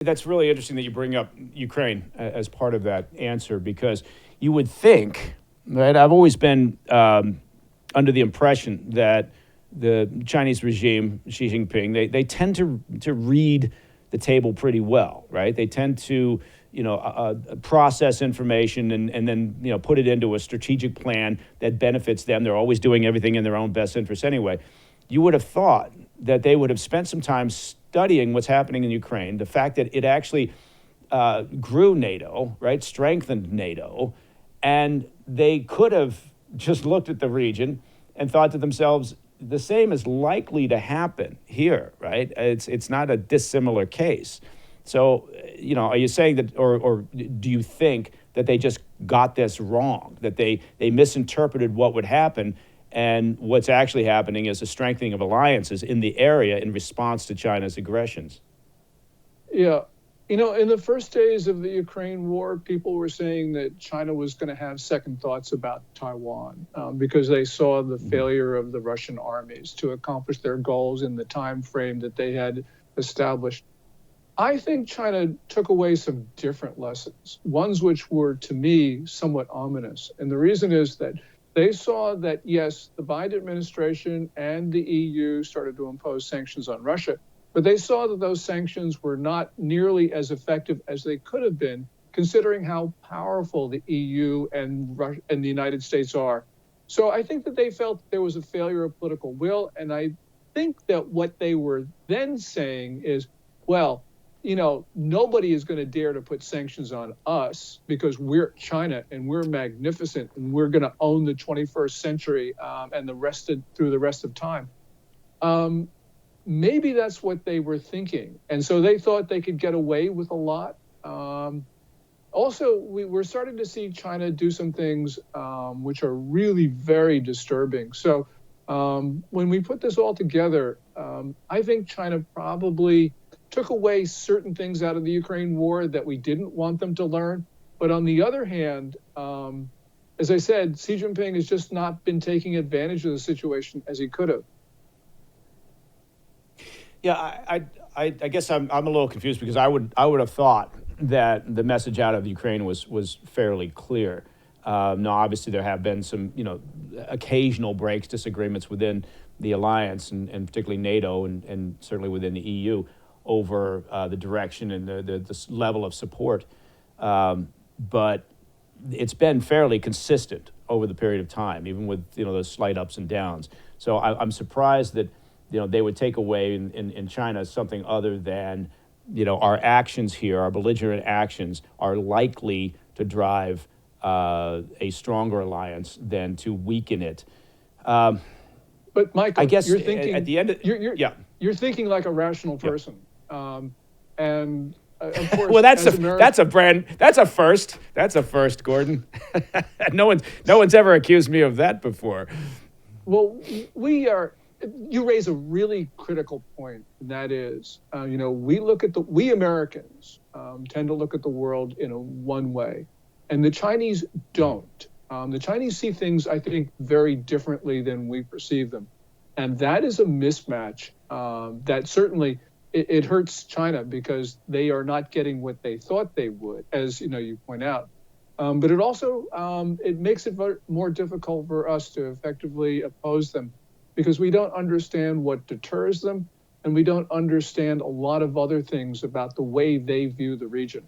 That's really interesting that you bring up Ukraine as part of that answer, because you would think, right? I've always been under the impression that the Chinese regime, Xi Jinping, they tend to read the table pretty well, right? They tend to, process information and then, put it into a strategic plan that benefits them. They're always doing everything in their own best interest anyway. You would have thought that they would have spent some time studying what's happening in Ukraine, the fact that it actually grew NATO, right, strengthened NATO, and they could have just looked at the region and thought to themselves, the same is likely to happen here, right? It's not a dissimilar case. So, are you saying that, or do you think that they just got this wrong, that they misinterpreted what would happen, and what's actually happening is a strengthening of alliances in the area in response to China's aggressions? Yeah. In the first days of the Ukraine war, people were saying that China was going to have second thoughts about Taiwan because they saw the failure of the Russian armies to accomplish their goals in the time frame that they had established. I think China took away some different lessons, ones which were, to me, somewhat ominous. And the reason is that they saw that, yes, the Biden administration and the EU started to impose sanctions on Russia, but they saw that those sanctions were not nearly as effective as they could have been, considering how powerful the EU and the United States are. So I think that they felt there was a failure of political will. And I think that what they were then saying is, well, nobody is going to dare to put sanctions on us because we're China and we're magnificent and we're going to own the 21st century and through the rest of time. Maybe that's what they were thinking. And so they thought they could get away with a lot. Also, we're starting to see China do some things which are really very disturbing. So when we put this all together, I think China probably took away certain things out of the Ukraine war that we didn't want them to learn. But on the other hand, as I said, Xi Jinping has just not been taking advantage of the situation as he could have. Yeah, I guess I'm a little confused, because I would have thought that the message out of Ukraine was fairly clear. Now, obviously, there have been some occasional breaks, disagreements within the alliance, and particularly NATO, and certainly within the EU, over the direction and the level of support. But it's been fairly consistent over the period of time, even with those slight ups and downs. So I'm surprised that they would take away in China something other than our actions here, our belligerent actions, are likely to drive a stronger alliance than to weaken it. But Michael, I guess you're thinking at the end of, you're thinking like a rational person. And of course, well, that's a first. That's a first, Gordon. No one's ever accused me of that before. Well, you raise a really critical point, and that is, we Americans tend to look at the world in one way, and the Chinese don't. The Chinese see things, I think, very differently than we perceive them. And that is a mismatch that certainly it hurts China, because they are not getting what they thought they would, as you point out. But it also it makes it more difficult for us to effectively oppose them, because we don't understand what deters them, and we don't understand a lot of other things about the way they view the region.